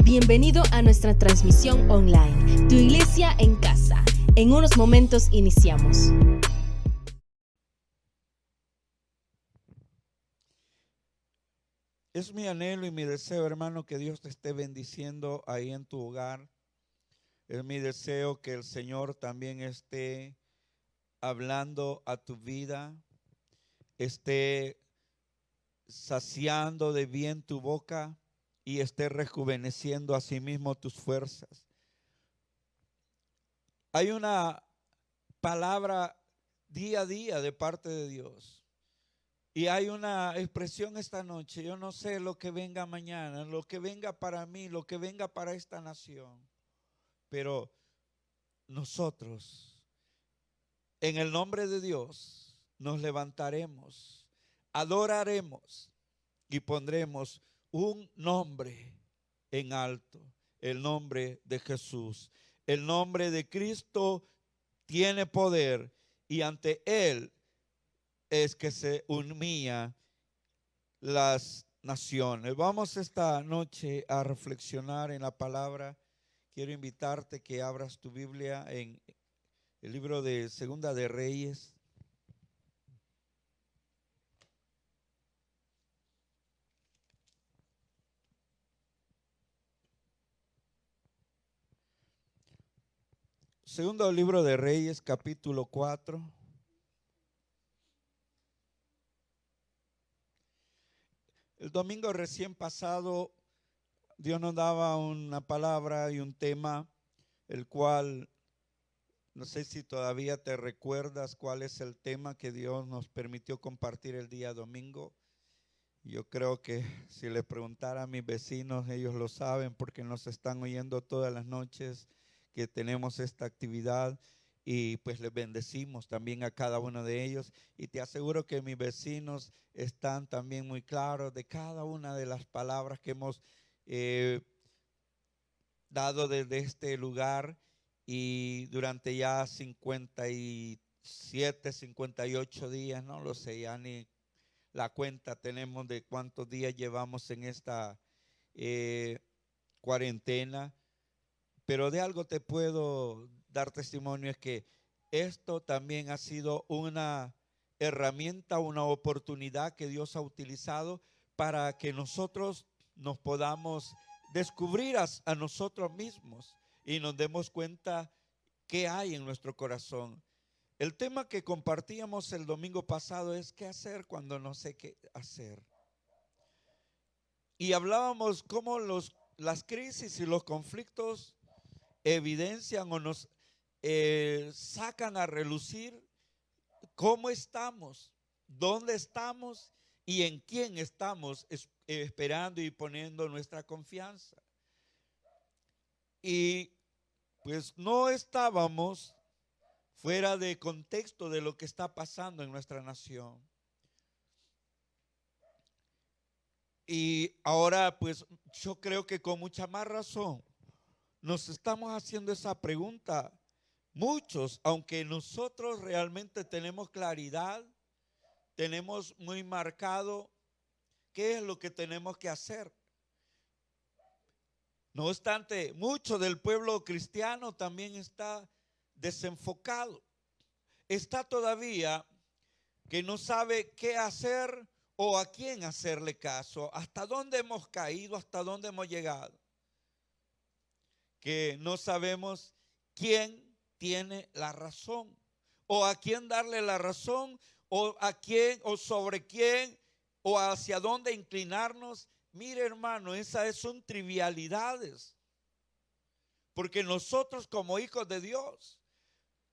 Bienvenido a nuestra transmisión online, Tu Iglesia en Casa. En unos momentos iniciamos. Es mi anhelo y mi deseo, hermano, que Dios te esté bendiciendo ahí en tu hogar. Es mi deseo que el Señor también esté hablando a tu vida, esté saciando de bien tu boca y esté rejuveneciendo a sí mismo tus fuerzas. Hay una palabra día a día de parte de Dios. Y hay una expresión esta noche: yo no sé lo que venga mañana, lo que venga para mí, lo que venga para esta nación. Pero nosotros, en el nombre de Dios, nos levantaremos, adoraremos y pondremos un nombre en alto: el nombre de Jesús. El nombre de Cristo tiene poder y ante Él es que se humilla las naciones. Vamos esta noche a reflexionar en la palabra. Quiero invitarte que abras tu Biblia en el libro de Segunda de Reyes. Segundo libro de Reyes, capítulo 4. El domingo recién pasado, Dios nos daba una palabra y un tema, el cual no sé si todavía te recuerdas cuál es el tema que Dios nos permitió compartir el día domingo. Yo creo que si le preguntara a mis vecinos, ellos lo saben porque nos están oyendo todas las noches que tenemos esta actividad, y pues les bendecimos también a cada uno de ellos. Y te aseguro que mis vecinos están también muy claros de cada una de las palabras que hemos dado desde este lugar, y durante ya 57, 58 días, no lo sé, ya ni la cuenta tenemos de cuántos días llevamos en esta cuarentena. Pero de algo te puedo dar testimonio: es que esto también ha sido una herramienta, una oportunidad que Dios ha utilizado para que nosotros nos podamos descubrir a nosotros mismos y nos demos cuenta qué hay en nuestro corazón. El tema que compartíamos el domingo pasado es qué hacer cuando no sé qué hacer. Y hablábamos cómo las crisis y los conflictos evidencian o nos sacan a relucir cómo estamos, dónde estamos y en quién estamos esperando y poniendo nuestra confianza. Y pues no estábamos fuera de contexto de lo que está pasando en nuestra nación. Y ahora pues yo creo que con mucha más razón nos estamos haciendo esa pregunta. Muchos, aunque nosotros realmente tenemos claridad, tenemos muy marcado qué es lo que tenemos que hacer. No obstante, mucho del pueblo cristiano también está desenfocado. Está todavía que no sabe qué hacer o a quién hacerle caso. ¿Hasta dónde hemos caído? ¿Hasta dónde hemos llegado? Que no sabemos quién tiene la razón, o a quién darle la razón, o a quién, o sobre quién, o hacia dónde inclinarnos. Mire, hermano, esas son trivialidades, porque nosotros como hijos de Dios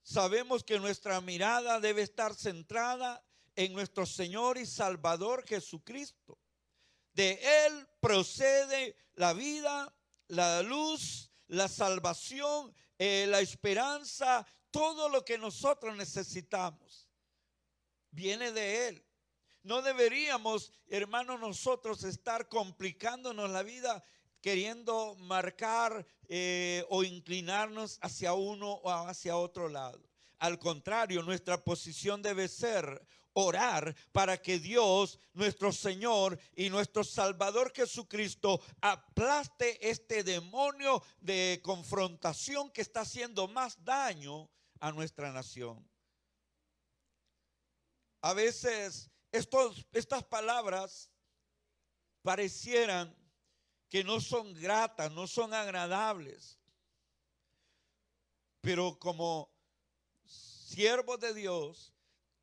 sabemos que nuestra mirada debe estar centrada en nuestro Señor y Salvador Jesucristo. De Él procede la vida, la luz, la salvación, la esperanza. Todo lo que nosotros necesitamos viene de Él. No deberíamos, hermanos, nosotros estar complicándonos la vida queriendo marcar o inclinarnos hacia uno o hacia otro lado. Al contrario, nuestra posición debe ser orar para que Dios, nuestro Señor y nuestro Salvador Jesucristo, aplaste este demonio de confrontación que está haciendo más daño a nuestra nación. A veces estas palabras parecieran que no son gratas, no son agradables, pero como siervos de Dios,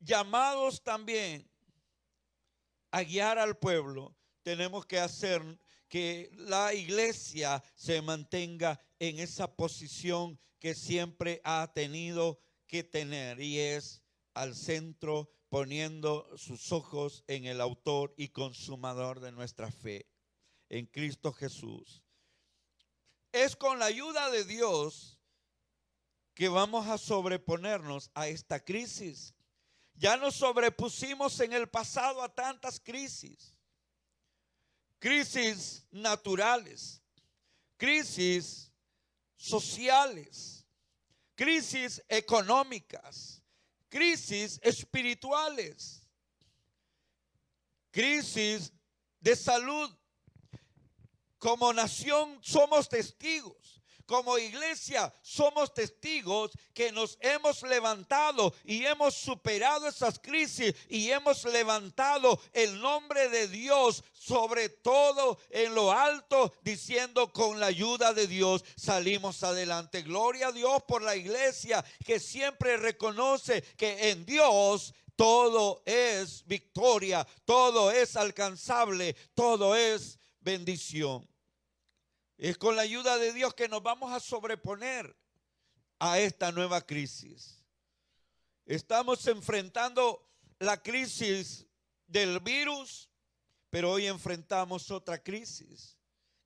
llamados también a guiar al pueblo, tenemos que hacer que la iglesia se mantenga en esa posición que siempre ha tenido que tener, y es al centro, poniendo sus ojos en el autor y consumador de nuestra fe, en Cristo Jesús. Es con la ayuda de Dios que vamos a sobreponernos a esta crisis. Ya nos sobrepusimos en el pasado a tantas crisis naturales, crisis sociales, crisis económicas, crisis espirituales, crisis de salud. Como nación somos testigos, como iglesia somos testigos que nos hemos levantado y hemos superado esas crisis y hemos levantado el nombre de Dios sobre todo en lo alto, diciendo: con la ayuda de Dios salimos adelante. Gloria a Dios por la iglesia que siempre reconoce que en Dios todo es victoria, todo es alcanzable, todo es bendición. Es con la ayuda de Dios que nos vamos a sobreponer a esta nueva crisis. Estamos enfrentando la crisis del virus, pero hoy enfrentamos otra crisis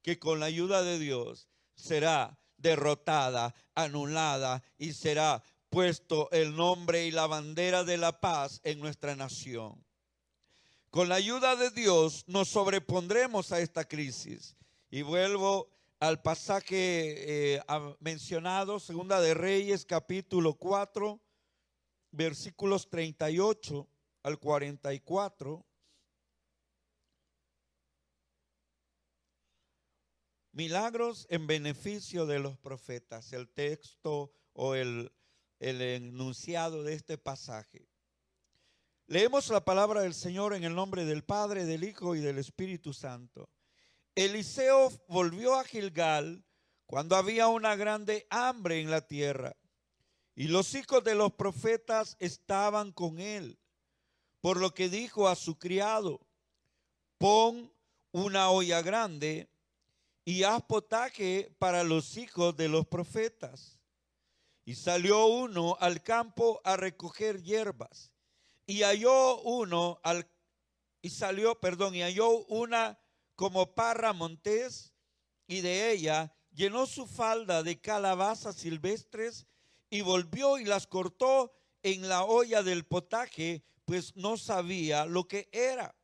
que con la ayuda de Dios será derrotada, anulada, y será puesto el nombre y la bandera de la paz en nuestra nación. Con la ayuda de Dios nos sobrepondremos a esta crisis. Y vuelvo al pasaje mencionado, Segunda de Reyes, capítulo 4, versículos 38 al 44. Milagros en beneficio de los profetas, el texto o el enunciado de este pasaje. Leemos la palabra del Señor en el nombre del Padre, del Hijo y del Espíritu Santo. Eliseo volvió a Gilgal cuando había una grande hambre en la tierra, y los hijos de los profetas estaban con él, por lo que dijo a su criado: pon una olla grande y haz potaje para los hijos de los profetas. Y salió uno al campo a recoger hierbas, y halló una como parra montés, y de ella llenó su falda de calabazas silvestres, y volvió y las cortó en la olla del potaje, pues no sabía lo que era.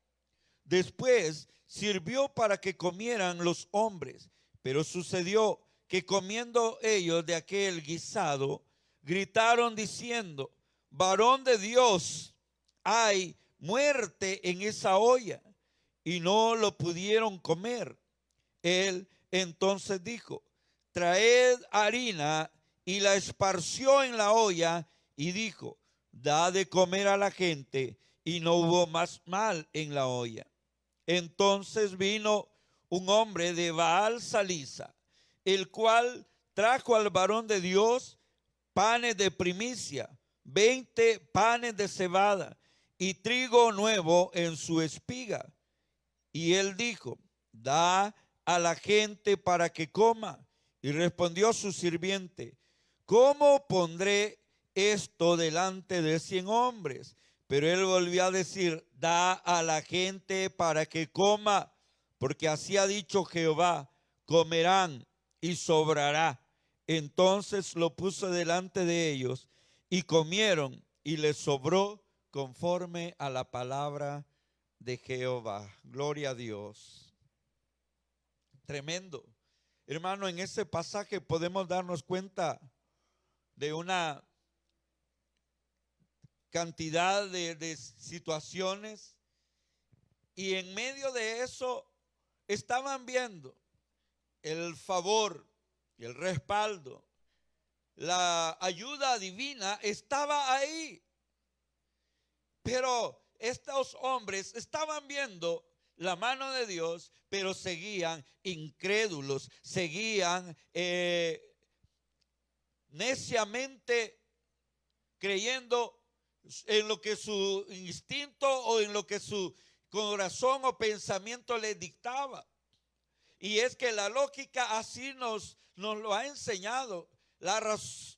Después sirvió para que comieran los hombres, pero sucedió que comiendo ellos de aquel guisado, gritaron diciendo: varón de Dios, hay muerte en esa olla. Y no lo pudieron comer. Él entonces dijo: traed harina, y la esparció en la olla, y dijo: da de comer a la gente. Y no hubo más mal en la olla. Entonces vino un hombre de Baal Salisa, el cual trajo al varón de Dios panes de primicia, 20 panes de cebada y trigo nuevo en su espiga. Y él dijo: da a la gente para que coma. Y respondió su sirviente: ¿cómo pondré esto delante de 100 hombres? Pero él volvió a decir: da a la gente para que coma, porque así ha dicho Jehová: comerán y sobrará. Entonces lo puso delante de ellos, y comieron, y les sobró conforme a la palabra de Jehová. Gloria a Dios. Tremendo. Hermano, en ese pasaje podemos darnos cuenta de una cantidad de situaciones, y en medio de eso estaban viendo el favor y el respaldo, la ayuda divina estaba ahí. Pero estos hombres estaban viendo la mano de Dios, pero seguían incrédulos, seguían neciamente creyendo en lo que su instinto o en lo que su corazón o pensamiento les dictaba. Y es que la lógica así nos lo ha enseñado.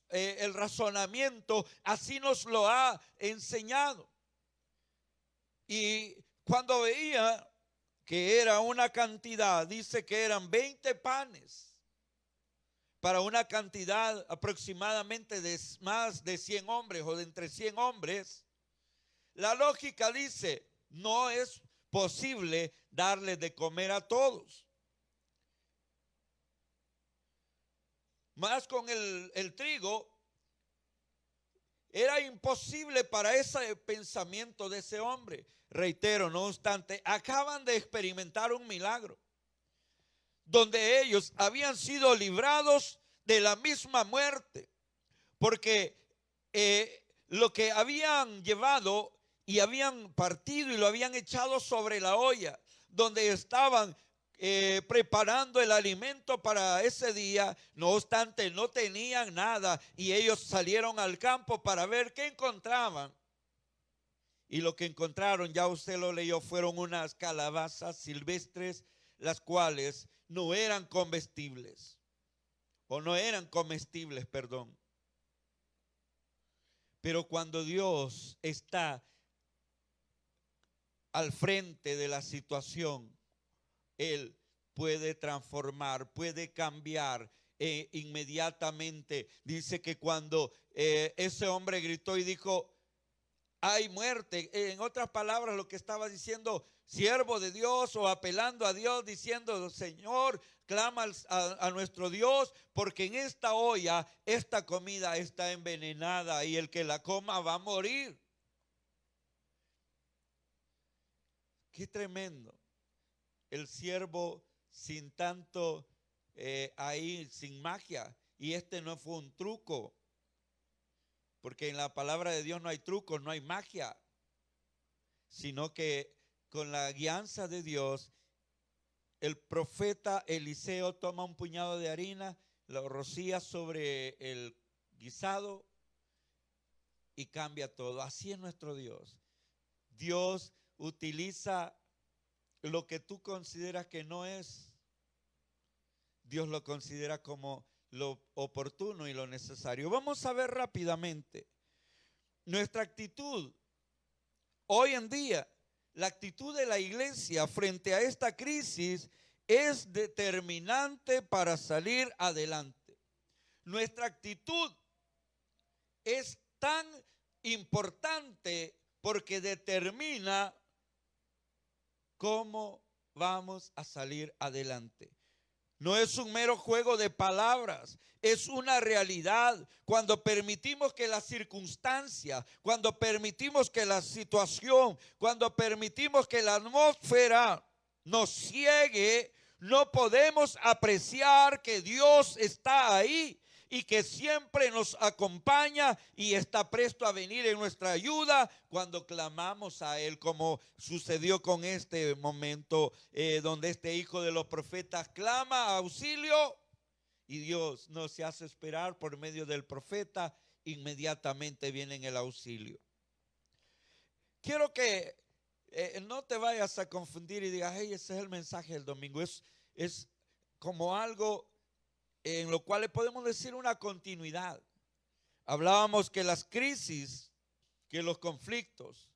El razonamiento así nos lo ha enseñado. Y cuando veía que era una cantidad, dice que eran 20 panes para una cantidad aproximadamente de más de 100 hombres o de entre 100 hombres, la lógica dice, no es posible darles de comer a todos. Más con el trigo, era imposible para ese pensamiento de ese hombre. Reitero, no obstante, acaban de experimentar un milagro donde ellos habían sido librados de la misma muerte, porque lo que habían llevado y habían partido y lo habían echado sobre la olla, donde estaban preparando el alimento para ese día, no obstante no tenían nada, y ellos salieron al campo para ver qué encontraban. Y lo que encontraron, ya usted lo leyó, fueron unas calabazas silvestres, las cuales no eran comestibles, perdón. Pero cuando Dios está al frente de la situación, Él puede transformar, puede cambiar inmediatamente. Dice que cuando ese hombre gritó y dijo, hay muerte, en otras palabras lo que estaba diciendo, siervo de Dios, o apelando a Dios, diciendo, Señor, clama a nuestro Dios, porque en esta olla, esta comida está envenenada y el que la coma va a morir. Qué tremendo. El siervo sin tanto ahí, sin magia, y este no fue un truco, porque en la palabra de Dios no hay trucos, no hay magia, sino que con la guianza de Dios, el profeta Eliseo toma un puñado de harina, lo rocía sobre el guisado y cambia todo. Así es nuestro Dios. Dios utiliza lo que tú consideras que no es, Dios lo considera como lo oportuno y lo necesario. Vamos a ver rápidamente nuestra actitud hoy en día. La actitud de la iglesia frente a esta crisis es determinante para salir adelante. Nuestra actitud es tan importante porque determina cómo vamos a salir adelante. No es un mero juego de palabras, es una realidad. Cuando permitimos que la circunstancia, cuando permitimos que la situación, cuando permitimos que la atmósfera nos ciegue, no podemos apreciar que Dios está ahí y que siempre nos acompaña y está presto a venir en nuestra ayuda cuando clamamos a Él, como sucedió con este momento donde este hijo de los profetas clama auxilio y Dios no se hace esperar por medio del profeta, inmediatamente viene en el auxilio. Quiero que no te vayas a confundir y digas, hey, ese es el mensaje del domingo, es como algo en lo cual le podemos decir una continuidad. Hablábamos que las crisis, que los conflictos.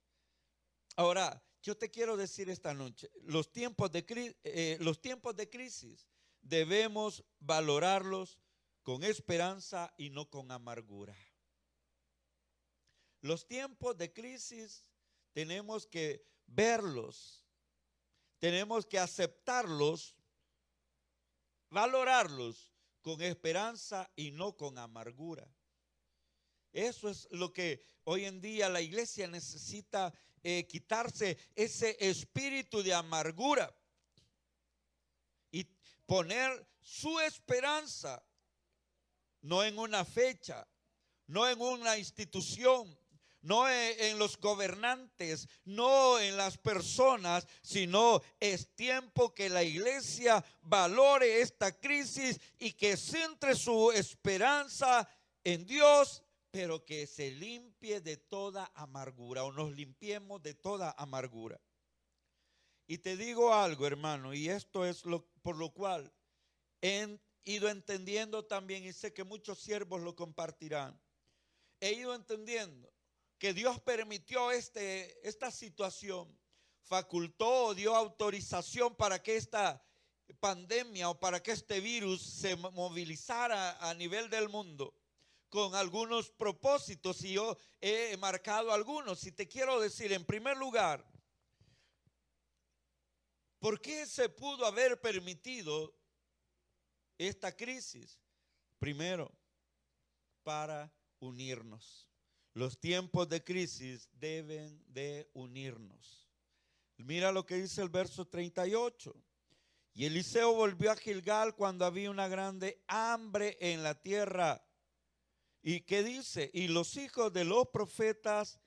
Ahora, yo te quiero decir esta noche, los tiempos de crisis debemos valorarlos con esperanza y no con amargura. Los tiempos de crisis tenemos que verlos, tenemos que aceptarlos, valorarlos con esperanza y no con amargura. Eso es lo que hoy en día la iglesia necesita, quitarse ese espíritu de amargura y poner su esperanza no en una fecha, no en una institución, no en los gobernantes, no en las personas, sino es tiempo que la iglesia valore esta crisis y que centre su esperanza en Dios, pero que se limpie de toda amargura, o nos limpiemos de toda amargura. Y te digo algo, hermano, y esto es por lo cual he ido entendiendo también, y sé que muchos siervos lo compartirán. He ido entendiendo que Dios permitió esta situación, facultó, dio autorización para que esta pandemia o para que este virus se movilizara a nivel del mundo con algunos propósitos, y yo he marcado algunos. Y te quiero decir, en primer lugar, ¿por qué se pudo haber permitido esta crisis? Primero, para unirnos. Los tiempos de crisis deben de unirnos. Mira lo que dice el verso 38. Y Eliseo volvió a Gilgal cuando había una grande hambre en la tierra. ¿Y qué dice? Y los hijos de los profetas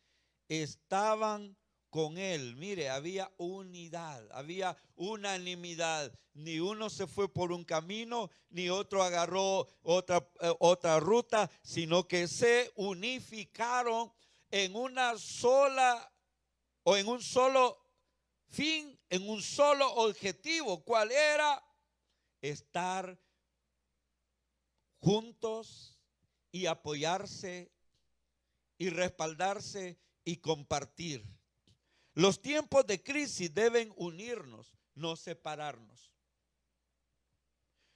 estaban con él. Mire, había unidad, había unanimidad. Ni uno se fue por un camino, ni otro agarró otra ruta, sino que se unificaron en una sola, o en un solo fin, en un solo objetivo. ¿Cuál era? Estar juntos y apoyarse y respaldarse y compartir. Los tiempos de crisis deben unirnos, no separarnos.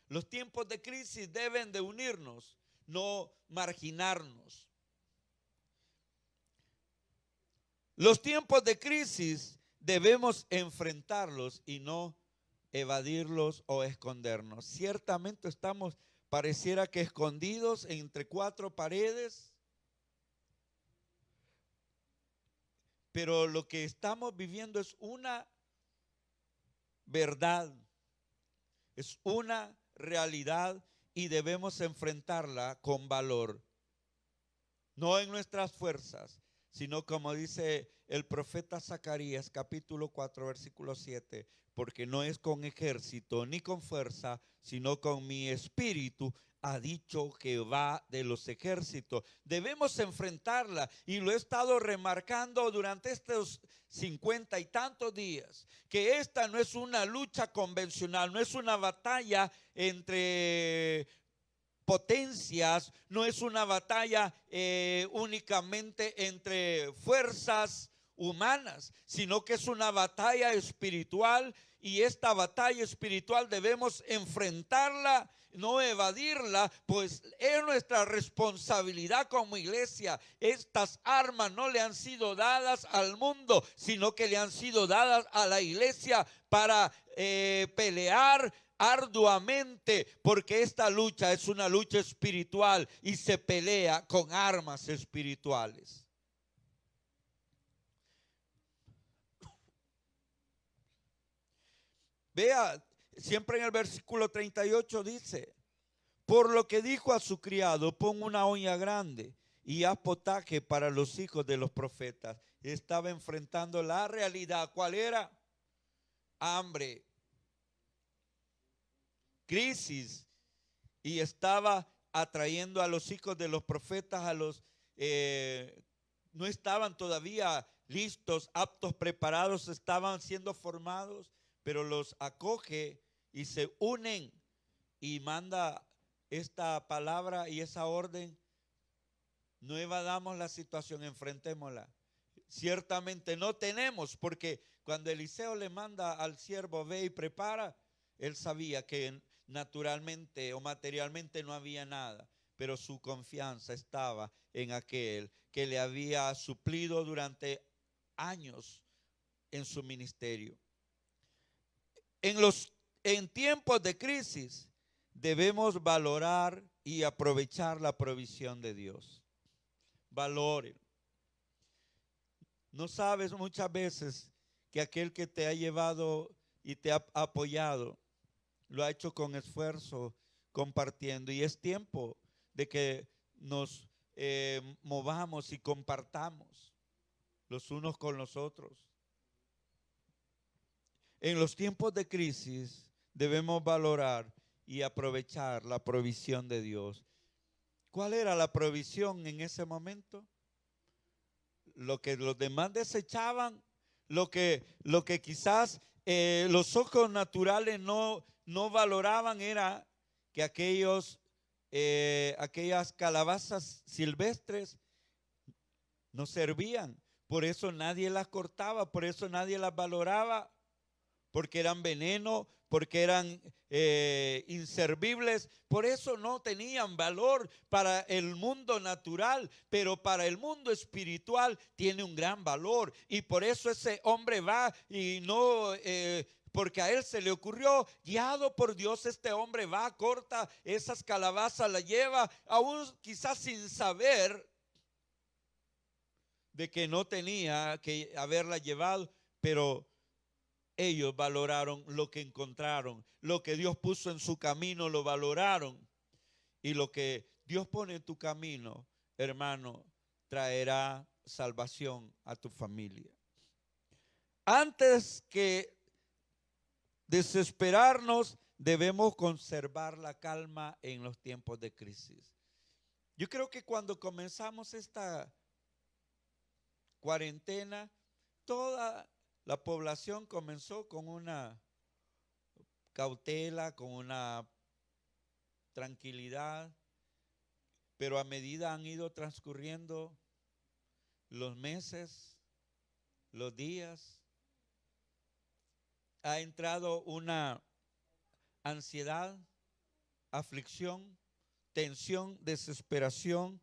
Los tiempos de crisis deben de unirnos, no marginarnos. Los tiempos de crisis debemos enfrentarlos y no evadirlos o escondernos. Ciertamente estamos, pareciera que escondidos entre cuatro paredes, pero lo que estamos viviendo es una verdad, es una realidad, y debemos enfrentarla con valor. No en nuestras fuerzas, sino como dice el profeta Zacarías, capítulo 4, versículo 7, porque no es con ejército ni con fuerza, sino con mi espíritu, ha dicho Jehová de los ejércitos. Debemos enfrentarla, y lo he estado remarcando durante estos 50 y tantos días, que esta no es una lucha convencional, no es una batalla entre potencias, no es una batalla únicamente entre fuerzas humanas, sino que es una batalla espiritual, y esta batalla espiritual debemos enfrentarla, no evadirla, pues es nuestra responsabilidad como iglesia. Estas armas no le han sido dadas al mundo, sino que le han sido dadas a la iglesia para pelear arduamente, porque esta lucha es una lucha espiritual y se pelea con armas espirituales. Vea, siempre en el versículo 38 dice: por lo que dijo a su criado, pon una olla grande y haz potaje para los hijos de los profetas. Estaba enfrentando la realidad. ¿Cuál era? Hambre, crisis, y estaba atrayendo a los hijos de los profetas, no estaban todavía listos, aptos, preparados, estaban siendo formados, pero los acoge y se unen y manda esta palabra y esa orden: no evadamos la situación, enfrentémosla. Ciertamente no tenemos, porque cuando Eliseo le manda al siervo, ve y prepara, él sabía que naturalmente o materialmente no había nada, pero su confianza estaba en aquel que le había suplido durante años en su ministerio. En tiempos de crisis debemos valorar y aprovechar la provisión de Dios. valoren. No sabes muchas veces que aquel que te ha llevado y te ha apoyado, lo ha hecho con esfuerzo, compartiendo. Y es tiempo de que nos movamos y compartamos los unos con los otros. En los tiempos de crisis debemos valorar y aprovechar la provisión de Dios. ¿Cuál era la provisión en ese momento? Lo que los demás desechaban, lo que quizás los ojos naturales no valoraban, era que aquellas calabazas silvestres no servían. Por eso nadie las cortaba, por eso nadie las valoraba, porque eran veneno, porque eran inservibles. Por eso no tenían valor para el mundo natural, pero para el mundo espiritual tiene un gran valor. Y por eso ese hombre va y no... porque a él se le ocurrió, guiado por Dios, este hombre va, corta esas calabazas, la lleva, aún quizás sin saber de que no tenía que haberla llevado, pero ellos valoraron lo que encontraron, lo que Dios puso en su camino, lo valoraron. Y lo que Dios pone en tu camino, hermano, traerá salvación a tu familia. Antes que desesperarnos, debemos conservar la calma en los tiempos de crisis. Yo creo que cuando comenzamos esta cuarentena, toda la población comenzó con una cautela, con una tranquilidad, pero a medida han ido transcurriendo los meses, los días, ha entrado una ansiedad, aflicción, tensión, desesperación.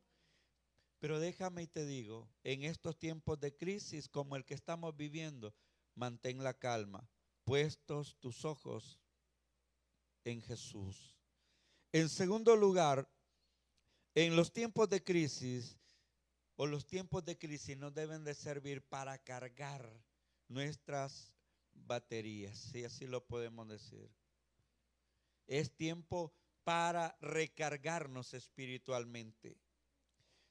Pero déjame y te digo, en estos tiempos de crisis como el que estamos viviendo, mantén la calma, puestos tus ojos en Jesús. En segundo lugar, en los tiempos de crisis, o los tiempos de crisis nos deben de servir para cargar nuestras baterías, si así lo podemos decir. Es tiempo para recargarnos espiritualmente.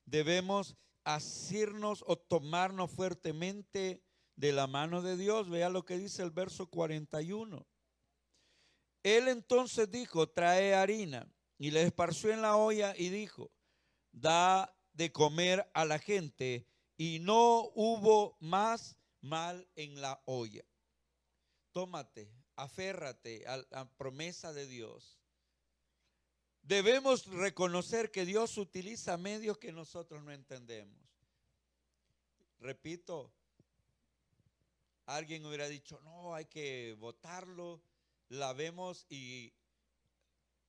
Debemos asirnos o tomarnos fuertemente de la mano de Dios. Vea lo que dice el verso 41. Él entonces dijo, trae harina, y le esparció en la olla y dijo, da de comer a la gente, y no hubo más mal en la olla. Tómate, aférrate a la promesa de Dios. Debemos reconocer que Dios utiliza medios que nosotros no entendemos. Repito, alguien hubiera dicho, no, hay que botarlo, lavemos y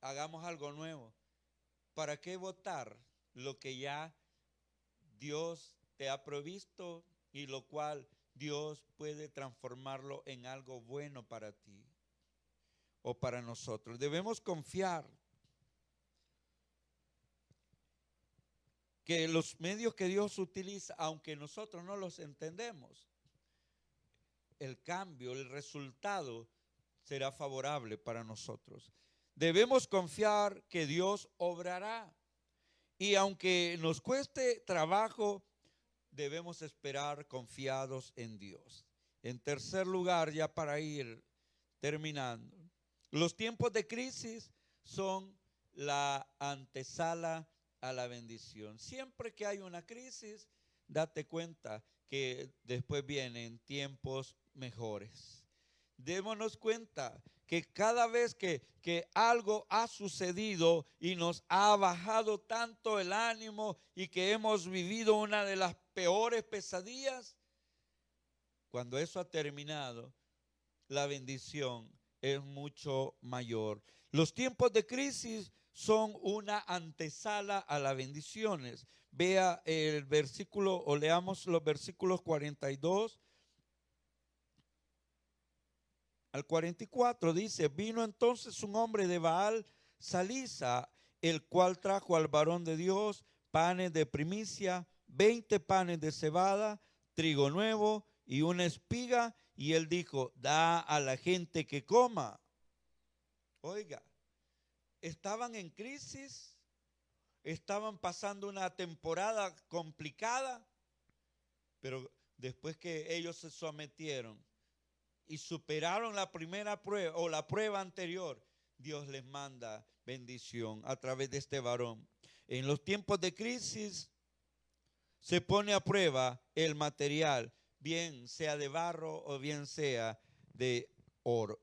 hagamos algo nuevo. ¿Para qué botar lo que ya Dios te ha provisto y lo cual Dios puede transformarlo en algo bueno para ti o para nosotros? Debemos confiar que los medios que Dios utiliza, aunque nosotros no los entendemos, el cambio, el resultado será favorable para nosotros. Debemos confiar que Dios obrará. Y aunque nos cueste trabajo, debemos esperar confiados en Dios. En tercer lugar, ya para ir terminando, los tiempos de crisis son la antesala a la bendición. Siempre que hay una crisis, date cuenta que después vienen tiempos mejores. Démonos cuenta que cada vez que algo ha sucedido y nos ha bajado tanto el ánimo y que hemos vivido una de las peores pesadillas, cuando eso ha terminado, la bendición es mucho mayor. Los tiempos de crisis son una antesala a las bendiciones. Vea el versículo, o leamos los versículos 42 al 44, dice, vino entonces un hombre de Baal Salisa, el cual trajo al varón de Dios panes de primicia, 20 panes de cebada, trigo nuevo y una espiga. Y él dijo, da a la gente que coma. Oiga, estaban en crisis, estaban pasando una temporada complicada, pero después que ellos se sometieron y superaron la primera prueba o la prueba anterior, Dios les manda bendición a través de este varón. En los tiempos de crisis se pone a prueba el material, bien sea de barro o bien sea de oro.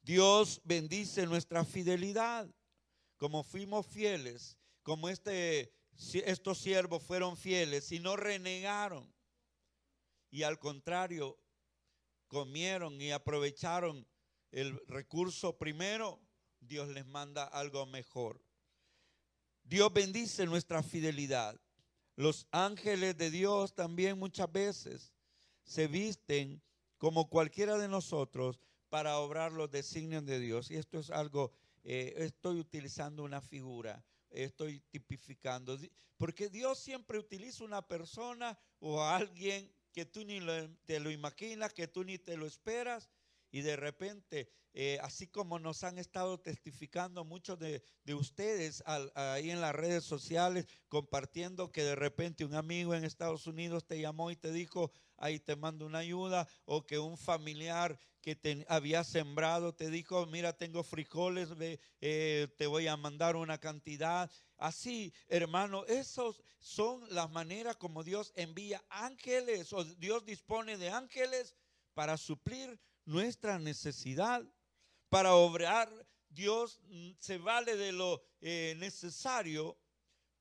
Dios bendice nuestra fidelidad. Como fuimos fieles, como estos siervos fueron fieles y no renegaron. Y al contrario, comieron y aprovecharon el recurso primero, Dios les manda algo mejor. Dios bendice nuestra fidelidad. Los ángeles de Dios también muchas veces se visten como cualquiera de nosotros para obrar los designios de Dios. Y esto es algo, estoy utilizando una figura, estoy tipificando, porque Dios siempre utiliza una persona o a alguien que tú ni te lo imaginas, que tú ni te lo esperas, y de repente, así como nos han estado testificando muchos de ustedes ahí en las redes sociales, compartiendo que de repente un amigo en Estados Unidos te llamó y te dijo, ahí te mando una ayuda, o que un familiar que te había sembrado te dijo, mira, tengo frijoles, te voy a mandar una cantidad. Así, hermano, esas son las maneras como Dios envía ángeles, o Dios dispone de ángeles para suplir nuestra necesidad, para obrar. Dios se vale de lo necesario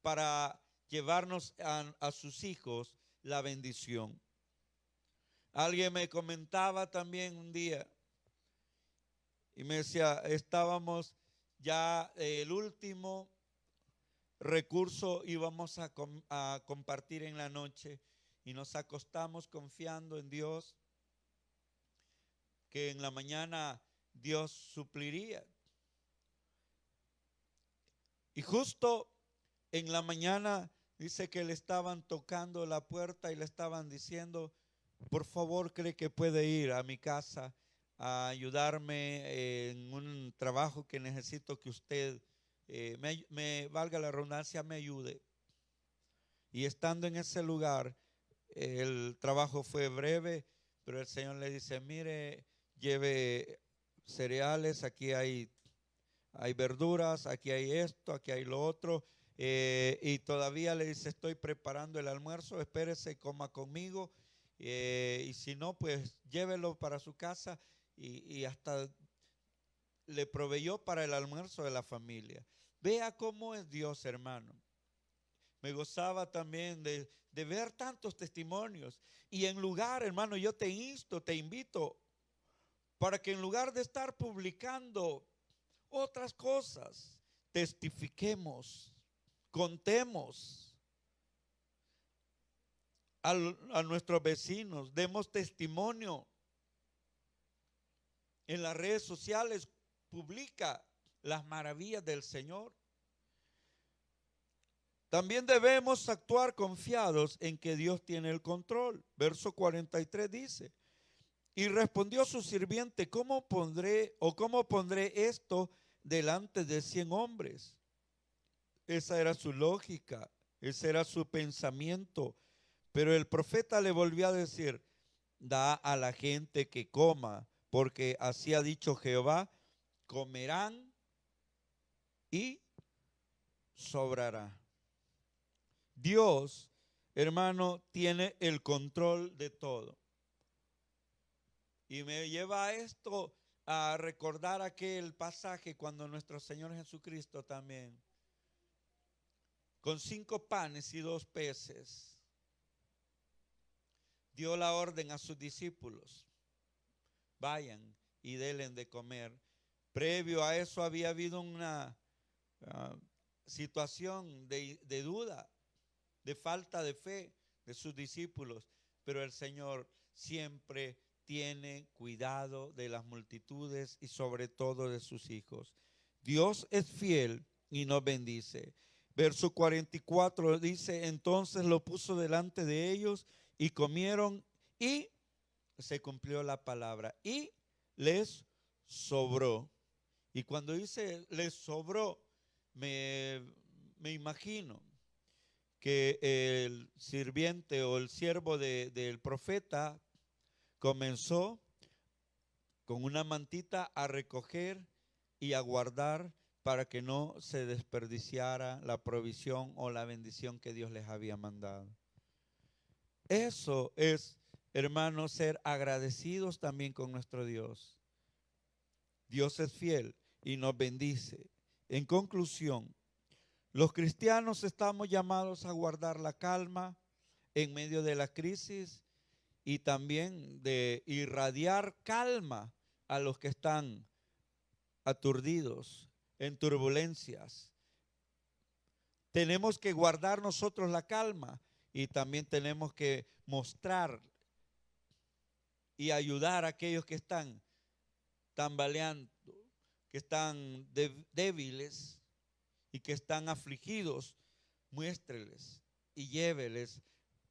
para llevarnos a sus hijos la bendición. Alguien me comentaba también un día y me decía, estábamos ya el último recurso íbamos a compartir en la noche y nos acostamos confiando en Dios, que en la mañana Dios supliría. Y justo en la mañana dice que le estaban tocando la puerta y le estaban diciendo, por favor, ¿cree que puede ir a mi casa a ayudarme en un trabajo que necesito que usted, me valga la redundancia, me ayude? Y estando en ese lugar, el trabajo fue breve, pero el Señor le dice, mire, lleve cereales, aquí hay verduras, aquí hay esto, aquí hay lo otro, y todavía le dice, estoy preparando el almuerzo, espérese, coma conmigo, y si no, pues llévelo para su casa, y hasta le proveyó para el almuerzo de la familia. Vea cómo es Dios, hermano. Me gozaba también de ver tantos testimonios, y en lugar, hermano, yo te insto, te invito, para que en lugar de estar publicando otras cosas, testifiquemos, contemos a nuestros vecinos, demos testimonio. En las redes sociales publica las maravillas del Señor. También debemos actuar confiados en que Dios tiene el control. Verso 43 dice, y respondió su sirviente, ¿cómo pondré esto delante de 100 hombres? Esa era su lógica, ese era su pensamiento. Pero el profeta le volvió a decir, da a la gente que coma, porque así ha dicho Jehová, comerán y sobrará. Dios, hermano, tiene el control de todo. Y me lleva a esto a recordar aquel pasaje cuando nuestro Señor Jesucristo también, con 5 panes y 2 peces, dio la orden a sus discípulos, vayan y denle de comer. Previo a eso había habido una situación de duda, de falta de fe de sus discípulos, pero el Señor siempre tiene cuidado de las multitudes y sobre todo de sus hijos. Dios es fiel y nos bendice. Verso 44 dice, entonces lo puso delante de ellos y comieron y se cumplió la palabra y les sobró. Y cuando dice les sobró, me imagino que el sirviente o el siervo del profeta comenzó con una mantita a recoger y a guardar para que no se desperdiciara la provisión o la bendición que Dios les había mandado. Eso es, hermanos, ser agradecidos también con nuestro Dios. Dios es fiel y nos bendice. En conclusión, los cristianos estamos llamados a guardar la calma en medio de la crisis y también de irradiar calma a los que están aturdidos, en turbulencias. Tenemos que guardar nosotros la calma y también tenemos que mostrar y ayudar a aquellos que están tambaleando, que están débiles y que están afligidos. Muéstreles y lléveles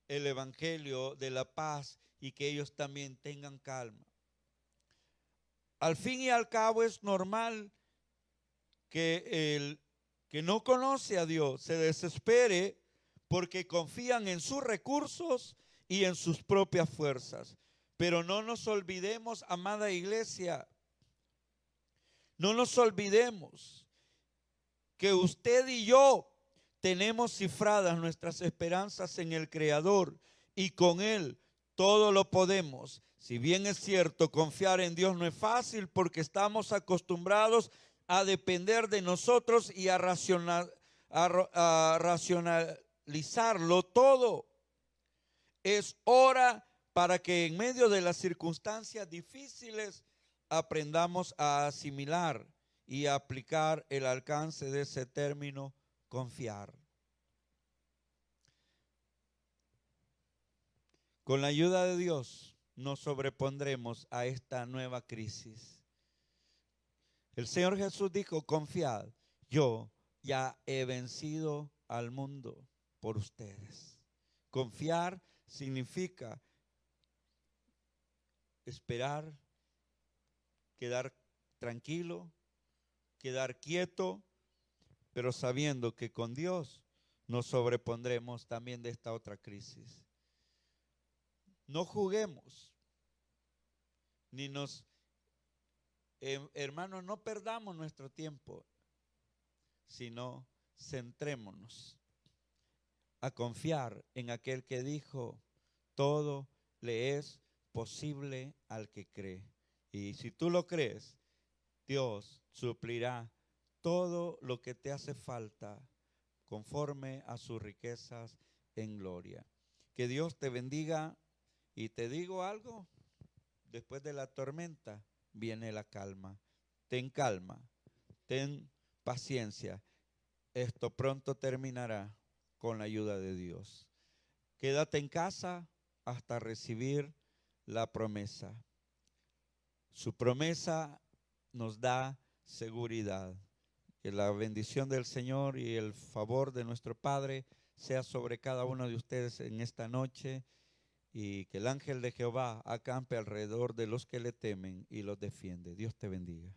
el evangelio de la paz y que ellos también tengan calma. Al fin y al cabo es normal que el que no conoce a Dios se desespere porque confían en sus recursos y en sus propias fuerzas. Pero no nos olvidemos, amada iglesia, no nos olvidemos que usted y yo tenemos cifradas nuestras esperanzas en el Creador y con Él todo lo podemos. Si bien es cierto, confiar en Dios no es fácil porque estamos acostumbrados a depender de nosotros y a racionalizarlo todo. Es hora para que en medio de las circunstancias difíciles aprendamos a asimilar y a aplicar el alcance de ese término, confiar. Con la ayuda de Dios nos sobrepondremos a esta nueva crisis. El Señor Jesús dijo, confiad, yo ya he vencido al mundo por ustedes. Confiar significa esperar, quedar tranquilo, quedar quieto, pero sabiendo que con Dios nos sobrepondremos también de esta otra crisis. No juguemos, ni nos, hermanos, no perdamos nuestro tiempo, sino centrémonos a confiar en aquel que dijo, todo le es posible al que cree. Y si tú lo crees, Dios suplirá todo lo que te hace falta conforme a sus riquezas en gloria. Que Dios te bendiga y te digo algo, después de la tormenta viene la calma. Ten calma, ten paciencia. Esto pronto terminará con la ayuda de Dios. Quédate en casa hasta recibir la promesa. Su promesa nos da seguridad. Que la bendición del Señor y el favor de nuestro Padre sea sobre cada uno de ustedes en esta noche y que el ángel de Jehová acampe alrededor de los que le temen y los defiende. Dios te bendiga.